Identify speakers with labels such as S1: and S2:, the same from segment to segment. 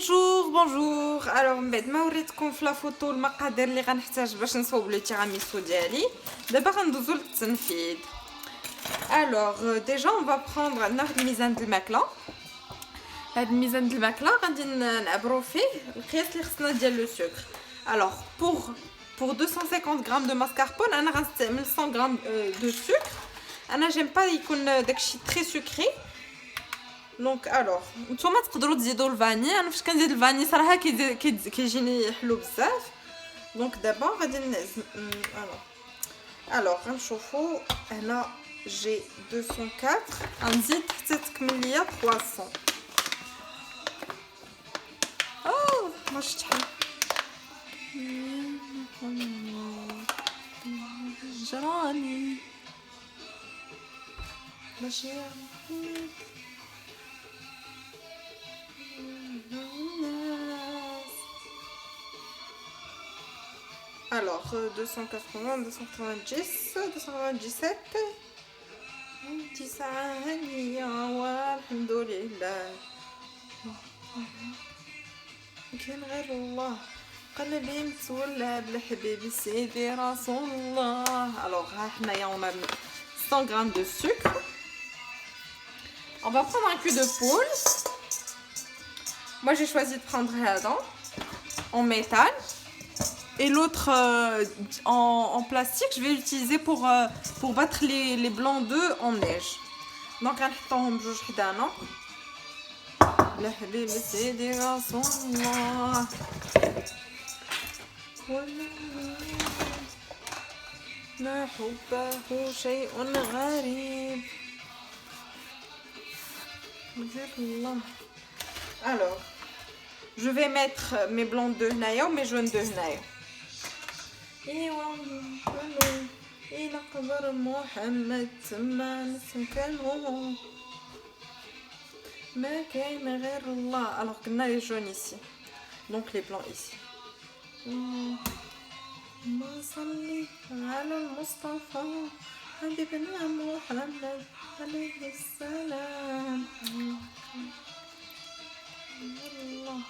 S1: بونجور الوغ من بعد ما وريتكم في لا فوتو المقادير اللي غنحتاج باش نصوب لو تيراميسو ديالي. دابا غندوزو للتنفيذ. الوغ ديجا اون فا بروندر عندنا واحد الميزان د الماكله. هاد الميزان د الماكله غادي نعبرو فيه القياس اللي خصنا ديال لو سكر. الوغ pour 250 غرام دو ماسكاربون انا غنستعمل 100 غرام دو سكر. انا جيم با يكون داكشي تري سكري. دونك الوغ نتوما تقدروا تزيدوا الفاني. انا فاش كنزيد الفاني صراحه كيجيني حلو بزاف. دونك دابا غادي نعزم الوغ غنشوفوا هنا جي 204 غنزيد حتى تكمل ليا 300. ما شفت شحال جراني ماشي alors 280 290 297 9 والحمد لله كاين غير الله قلبي متولى بالحبيب سيدي رسول الله. alors ها حنايا on a 100 g de sucre. On va prendre un cul de poule. Moi j'ai choisi de prendre هذا en métal et l'autre en plastique. Je vais l'utiliser pour battre les blancs d'œufs en neige. Donc غنحطوهم بجوج حدانا. بالحبيب سيدي رسول الله ما حبه شيء غريب الله. Alors je vais mettre mes blancs d'œufs هنايا ومي جون d'œufs هنايا. إلى قبر محمد تما نسكنو ما كاين غير الله. alors قلنا les jaunes ici donc les blancs ici. ما صلي على المصطفى حبيبنا محمد عليه السلام. الله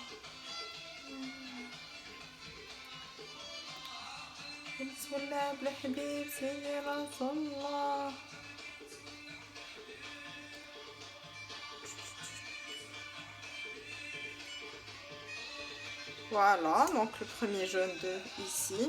S1: بسم الله بالحبيب سيدي رسول الله. Voilà, donc le premier jaune de ici.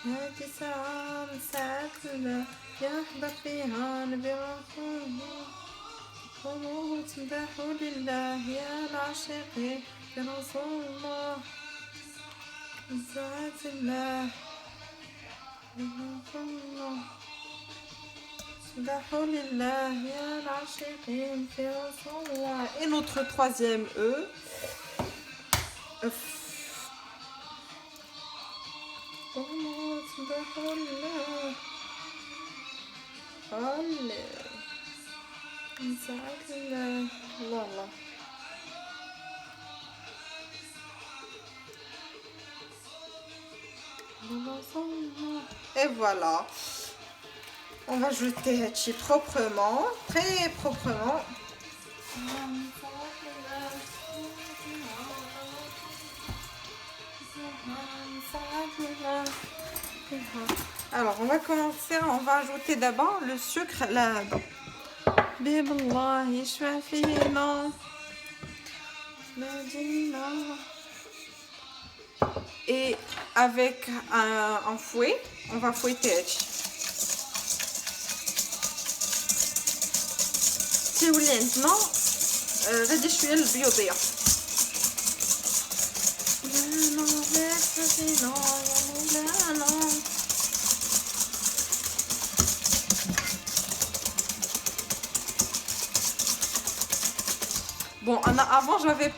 S1: هاتي ساعة من ساعات الله يا أحباب فيها نبي رسول الله. قولوا تمدحوا لله يا العاشقين في رسول الله من ساعات الله رسول الله. تمدحوا لله يا العاشقين في رسول الله. Et notre troisième œuf. تمدحوا لله من ساعات الله. الله الله. Et voilà, on va jeter Hachi proprement, très proprement. Alors on va commencer, on va ajouter d'abord le sucre là-dedans. Biballah yashfa fina Medina. Et avec un fouet, on va fouetter. Si vous voulez maintenant, غادي شويه البيضيه. Bon, avant j'avais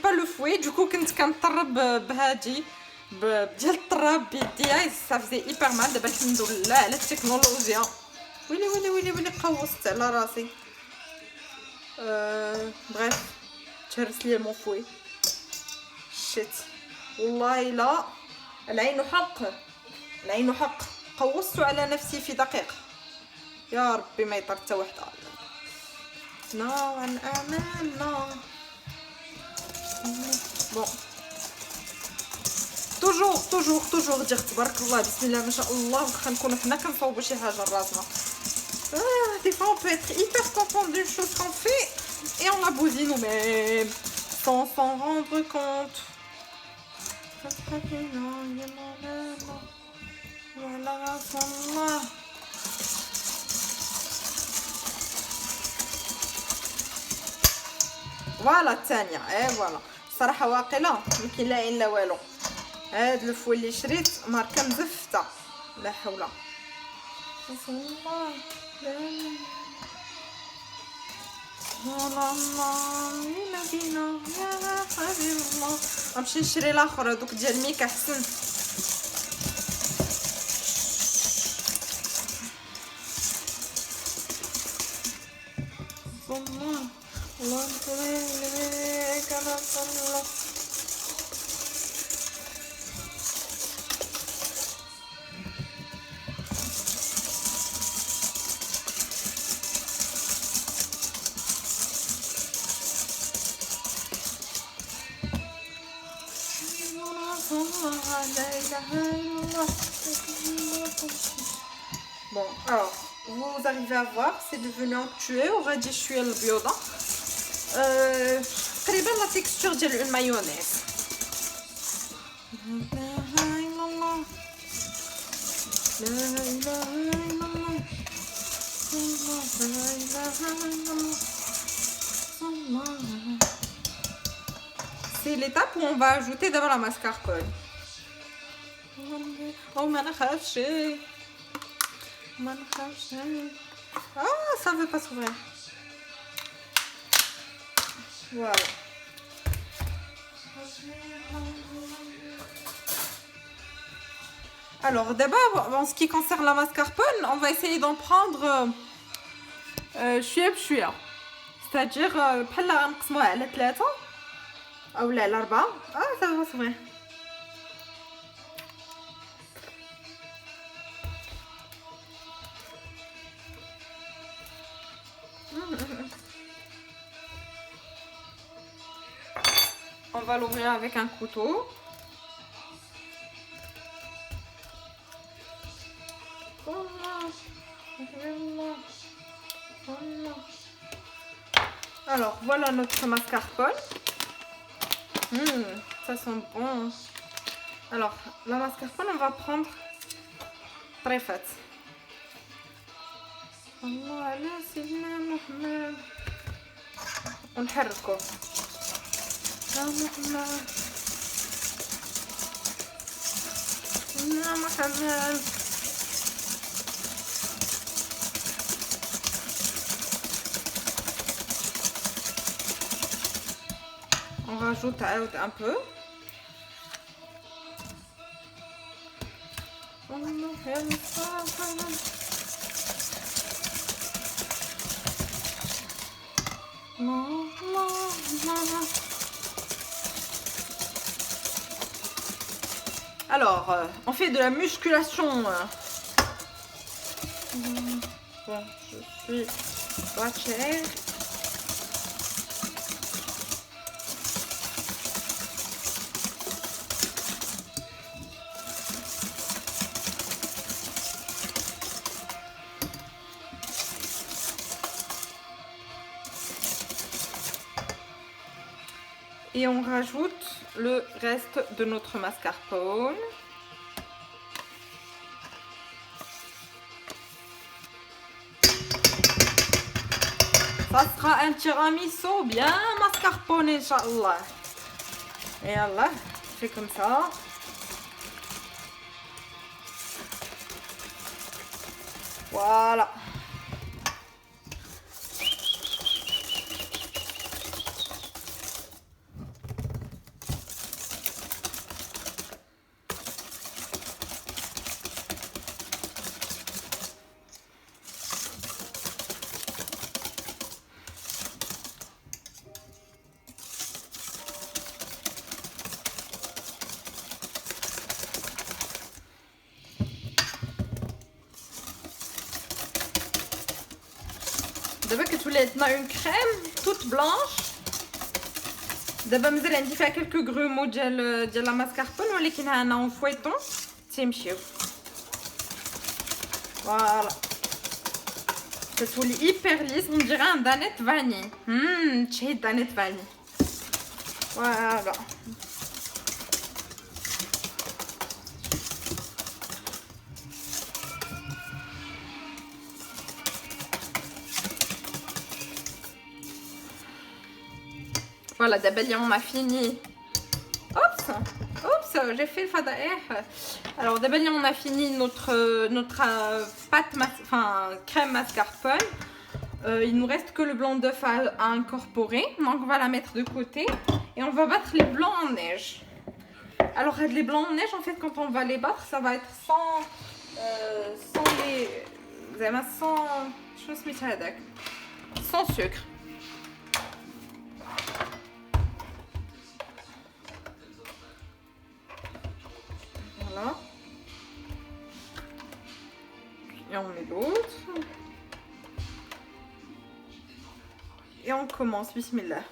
S1: pas le fouet, du coup كنت كنطرب بهادي ديال الطراب بيديا. ça faisait hyper mal. دابا الحمد لله على التكنولوجيا. ويلي قوصت على راسي. bref تهرس ليا مون فوي. شيت والله لا، العين حق، العين حق. قوصت على نفسي في دقيقة. يا ربي ما يطر حتى وحده. نوعا امنا. بون توجور دير تبارك الله بسم الله ما شاء الله. واخا نكونوا حنا كنصاوبوا شي حاجه لراسنا. Des fois on peut être hyper content d'une chose qu'on fait et on la bousille nous-mêmes sans s'en rendre compte. Voilà, Allah. فوالا الثانيه فوالا. صراحه واقيلا ما كاين لا عين لا والو. هاد الفول اللي شريت ماركه مزفته لا حول. الله والله نبينا يا حبيب الله. غنمشي نشري الاخر هذوك ديال ميكا احسن. والله الله يسلمك انا صلى. Bon, alors, vous arrivez à voir, c'est devenu onctueux, already شوية البيوضة. تقريبا لا تكستور ديال المايونيز. لا اله الا الله لا اله الا الله لا اله الا الله. C'est l'étape où on va ajouter d'abord la mascarpone. Oh ما نخافش ما نخافش. Ah ça veut pas s'ouvrir. Voilà. Alors d'abord en ce qui concerne la mascarpone, on va essayer d'en prendre شويه بشويه. C'est-à-dire بحال غنقسموها على 3 او لا على 4. ça va s'ouvrir. On va l'ouvrir avec un couteau. Alors voilà notre mascarpone. Ça sent bon. Alors la mascarpone on va prendre très fat. الله على سيدنا محمد. ونحركو يا محمد يا محمد. On rajoute un peu. Alors, on fait de la musculation. Bon, je suis pas chère. Et on rajoute le reste de notre mascarpone. Ça sera un tiramisu bien mascarpone, Inch'Allah. Et Allah, fait comme ça. Voilà. دابا كتولي عندنا اون كريم توت بلانش. دابا مازال عندي فيها كلكو غرومو ديال لا ماسكاربون ولكن ها انا اون فويطون تيمشيو. فوالا كتولي ايبر ليس on dirait un danette vanille. تشهي دانيت فاني. فوالا Voilà, d'abord on a fini. Oups, j'ai fait le fadaïh. Alors d'abord on a fini notre pâte, enfin crème mascarpone. Il nous reste que le blanc d'œuf à incorporer. Donc on va la mettre de côté et on va battre les blancs en neige. Alors les blancs en neige, en fait, quand on va les battre, ça va être sans sucre. Voilà. Et on met l'autre. Et on commence, bismillah.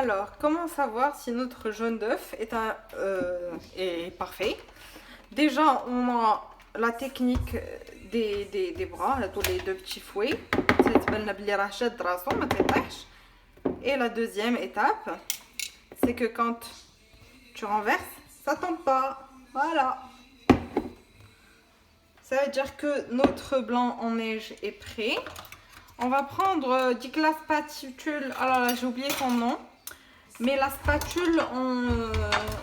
S1: Alors, comment savoir si notre jaune d'œuf est parfait? Déjà, on a la technique des bras, tous les deux petits fouets. Et la deuxième étape, c'est que quand tu renverses, ça tombe pas. Voilà. Ça veut dire que notre blanc en neige est prêt. On va prendre la spatule. Alors là, j'ai oublié son nom. Mais la spatule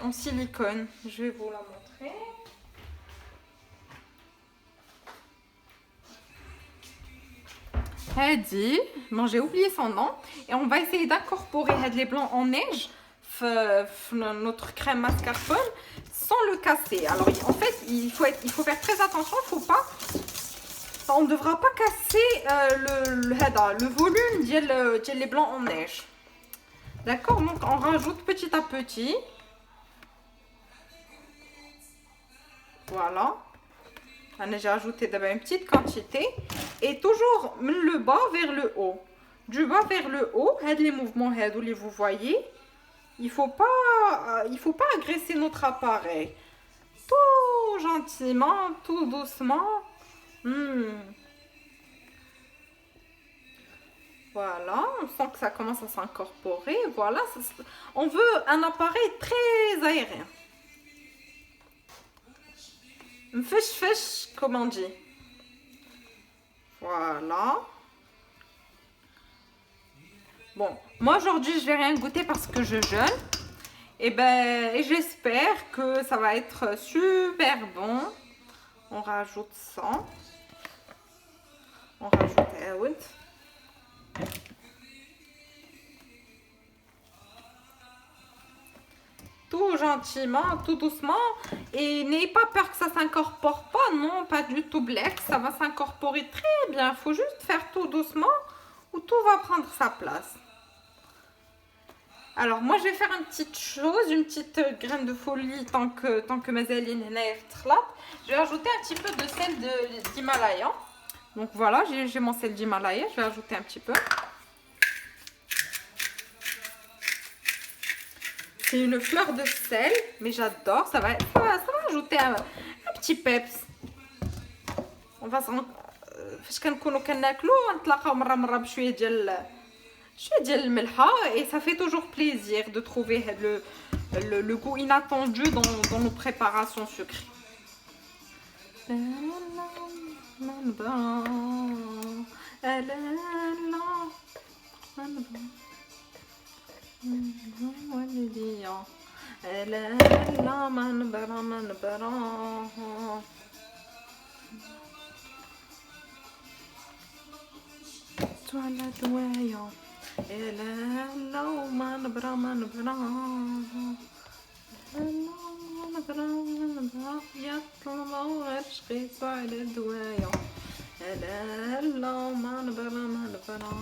S1: en silicone. Je vais vous la montrer. Hadi. Bon, j'ai oublié son nom. Et on va essayer d'incorporer les blancs en neige notre crème mascarpone sans le casser. Alors en fait, il faut faire très attention. On ne devra pas casser le volume des blancs en neige. D'accord, donc on rajoute petit à petit. Voilà. J'ai ajouté d'abord une petite quantité. Et toujours le bas vers le haut. Du bas vers le haut, les mouvements que vous voyez. Il ne faut pas agresser notre appareil. Tout gentiment, tout doucement. Voilà, on sent que ça commence à s'incorporer. Voilà, on veut un appareil très aérien. Fiche, comme on dit. Voilà. Bon, moi aujourd'hui je vais rien goûter parce que je jeûne. Et j'espère que ça va être super bon. On rajoute ça. On rajoute Aoud. Tout gentiment, tout doucement. Et n'ayez pas peur que ça s'incorpore pas. Non, pas du tout black. Ça va s'incorporer très bien. Il faut juste faire tout doucement ou tout va prendre sa place. Alors moi je vais faire une petite chose, une petite graine de folie tant que ma zéline est trlat. Je vais ajouter un petit peu de sel d'Himalaya. Donc voilà, j'ai mon sel d'Himalaya, je vais ajouter un petit peu. C'est une fleur de sel, mais j'adore, ça va ajouter un petit peps. On va فاش كنكونوا كناكلوا نتلاقاو مره بشويه ديال الملحه et ça fait toujours plaisir de trouver le goût inattendu dans nos préparations sucrées. على دوايا لا ما نبرا ما نبرا يطلعوا غير شقيتو على دوايا لا ما نبرا ما نبرا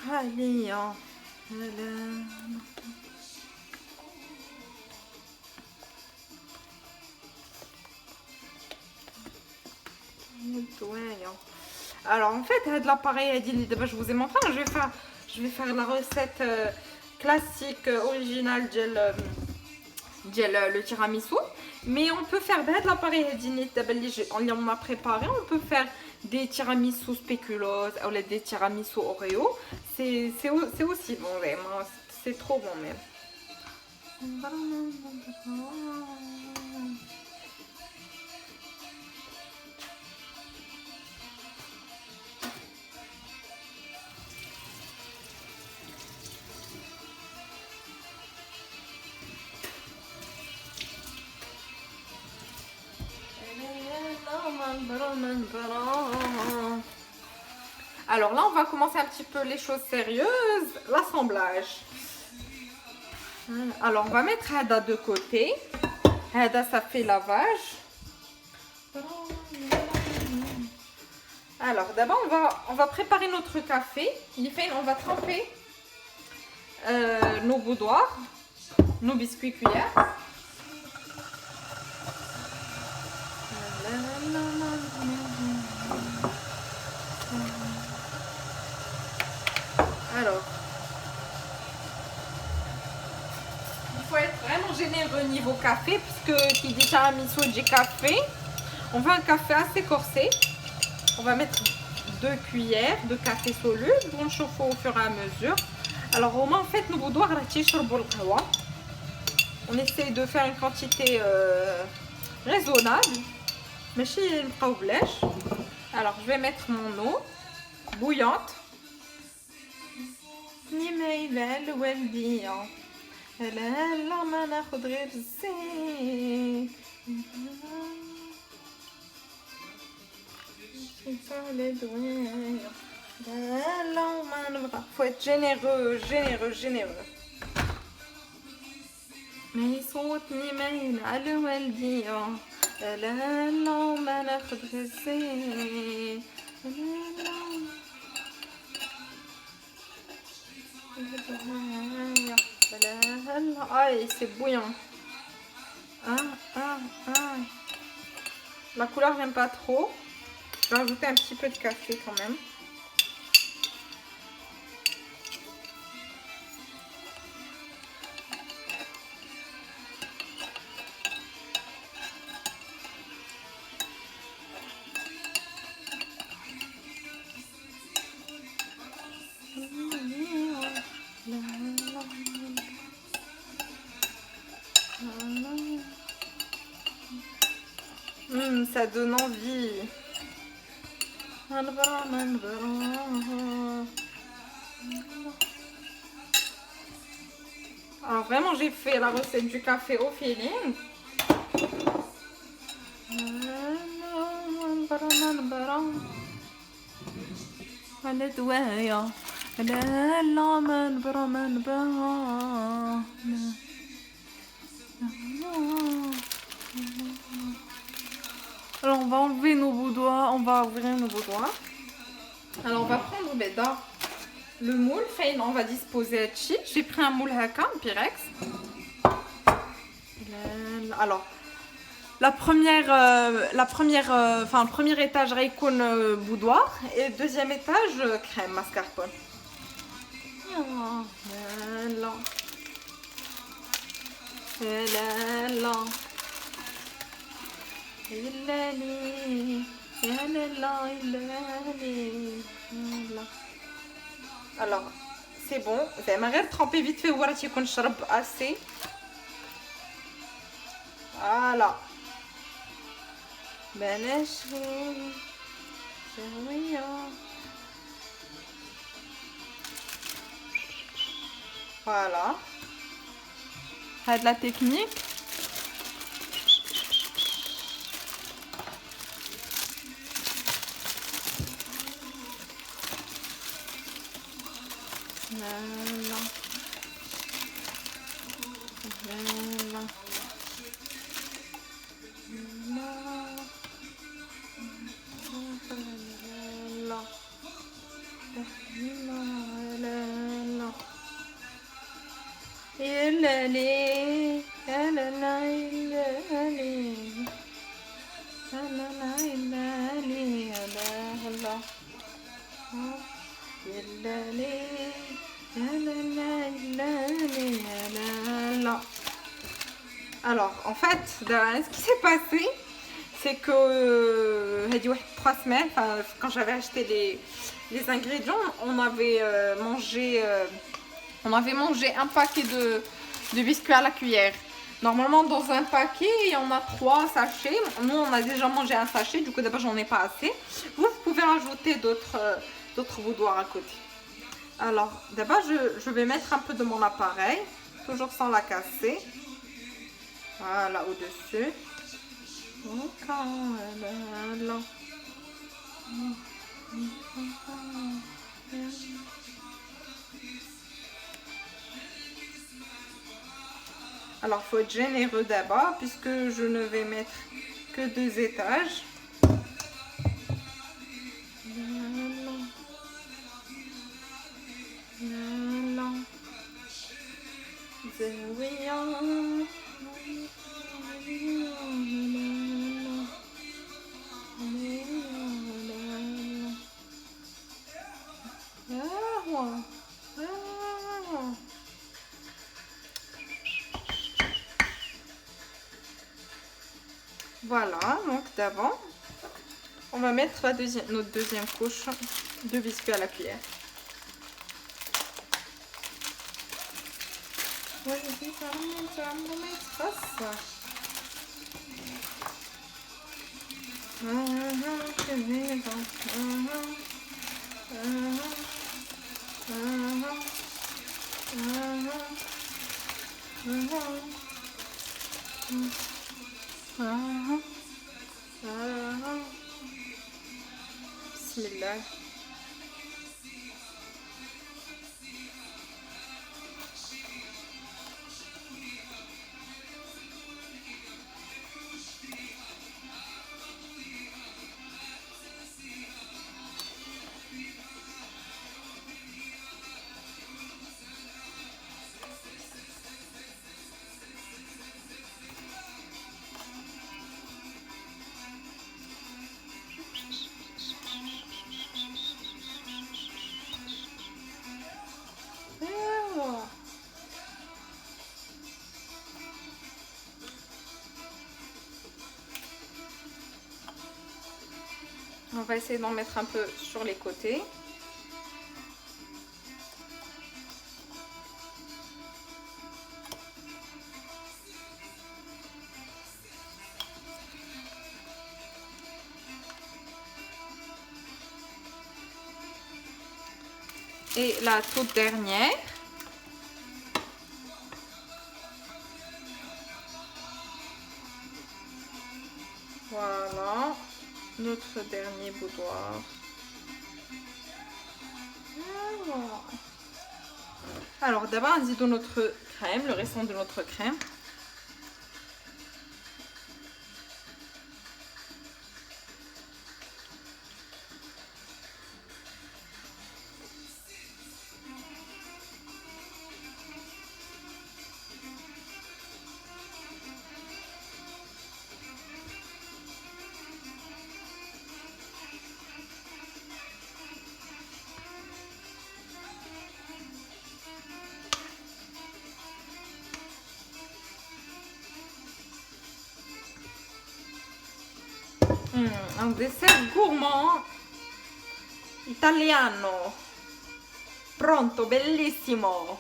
S1: عليا لا Alors en fait, l'appareil je vous ai montré, je vais faire la recette classique originale le tiramisu, mais on peut faire l'appareil on a préparé, on peut faire des tiramisu spéculoos ou des tiramisu Oreo, c'est aussi bon vraiment, c'est trop bon même. Alors là, on va commencer un petit peu les choses sérieuses, l'assemblage. Alors, on va mettre Hada de côté. Hada, ça fait lavage. Alors, d'abord, on va préparer notre café. On va tremper nos boudoirs, nos biscuits cuillères. Alors, il faut être vraiment généreux niveau café, puisque qui dit tiramisu dit café. On veut un café assez corsé. On va mettre 2 cuillères de café soluble. On chauffe au fur et à mesure. Alors, au moins, en fait, nos boudoirs, on essaye de faire une quantité raisonnable. Mais chez le problèche. Alors, je vais mettre mon eau bouillante. Faut être généreux, généreux. ما يصوتني مايل على والديا لا ما ناخد غزين Aïe, c'est bouillant. La couleur, j'aime pas trop. Je vais rajouter un petit peu de café quand même. Ça donne envie. Alors vraiment, j'ai fait la recette du café au feeling. Alors on va enlever nos boudoirs, on va ouvrir nos boudoirs. Alors on va prendre le moule, on va disposer de j'ai pris un moule haka, un Pyrex. Alors le premier étage raïkoun boudoir et le deuxième étage crème mascarpone. Alors, c'est bon. J'aimerais tremper vite fait ou qu'on charbonne assez. Voilà. Voilà. C'est de la technique. Voilà. Voilà. Alors, en fait, ce qui s'est passé, c'est que 3 semaines, quand j'avais acheté les ingrédients, on avait mangé un paquet de biscuits à la cuillère. Normalement, dans un paquet, il y en a 3 sachets. Nous, on a déjà mangé un sachet, du coup, d'abord, j'en ai pas assez. Vous pouvez rajouter d'autres boudoirs à côté. Alors, d'abord, je vais mettre un peu de mon appareil, toujours sans la casser. Voilà, au-dessus. Alors, il faut être généreux d'abord, puisque je ne vais mettre que 2 étages. Voilà, donc d'abord, on va mettre notre deuxième couche de biscuits à la cuillère. Bismillah. On va essayer d'en mettre un peu sur les côtés. Et la toute dernière. Voilà, notre dernier boudoir. Voilà. Alors d'abord, on dit dans notre crème, le restant de notre crème. Un dessert gourmand italiano. Pronto, bellissimo.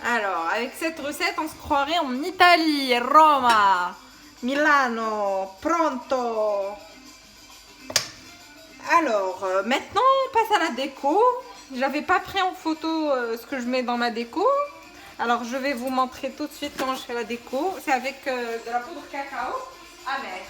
S1: Alors, avec cette recette, on se croirait en Italie, Roma, Milano, pronto. Alors, maintenant, on passe à la déco. J'avais pas pris en photo ce que je mets dans ma déco. Alors, je vais vous montrer tout de suite comment je fais la déco. C'est avec de la poudre cacao amère.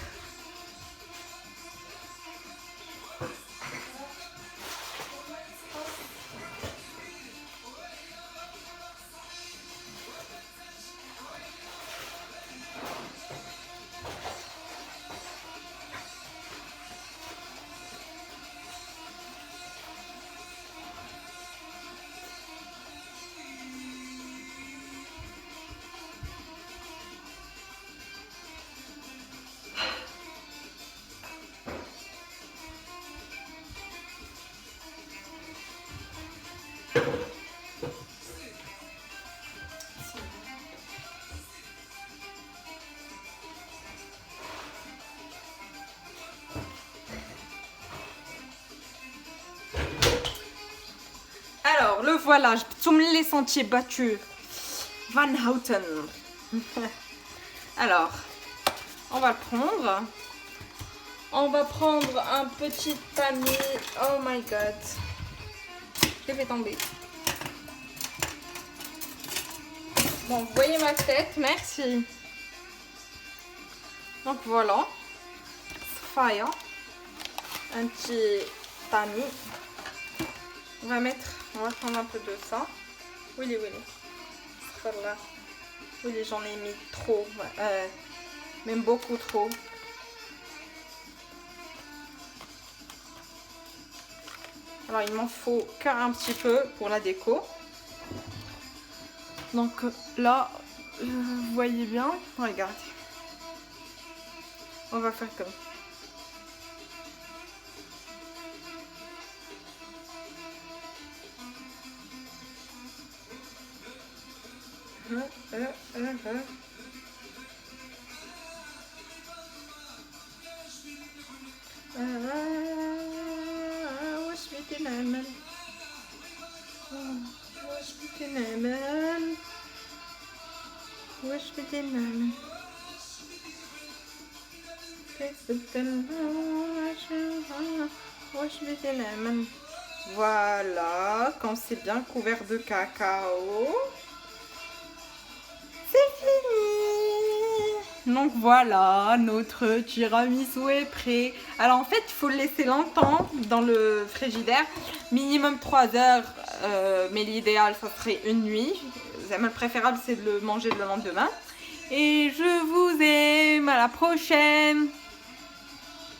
S1: Alors, le voilà, je tourne les sentiers battus. Van Houten. Alors, on va le prendre. On va prendre un petit tamis. Oh my god. Je l'ai fait tomber. Bon, vous voyez ma tête, merci. Donc voilà. Fire. Un petit tamis. On va prendre un peu de ça. Oui. Voilà. Oui, j'en ai mis trop. Même beaucoup trop. Alors, il m'en faut qu'un petit peu pour la déco. Donc là, vous voyez bien. Regardez. On va faire comme. وش بدي نعمل Voilà, quand c'est bien couvert de cacao, c'est fini. Donc voilà, notre tiramisu est prêt. Alors en fait, il faut le laisser longtemps dans le frigidaire, minimum 3 heures, mais l'idéal, ça serait une nuit. Le préférable, c'est de le manger le lendemain. Et je vous aime, à la prochaine.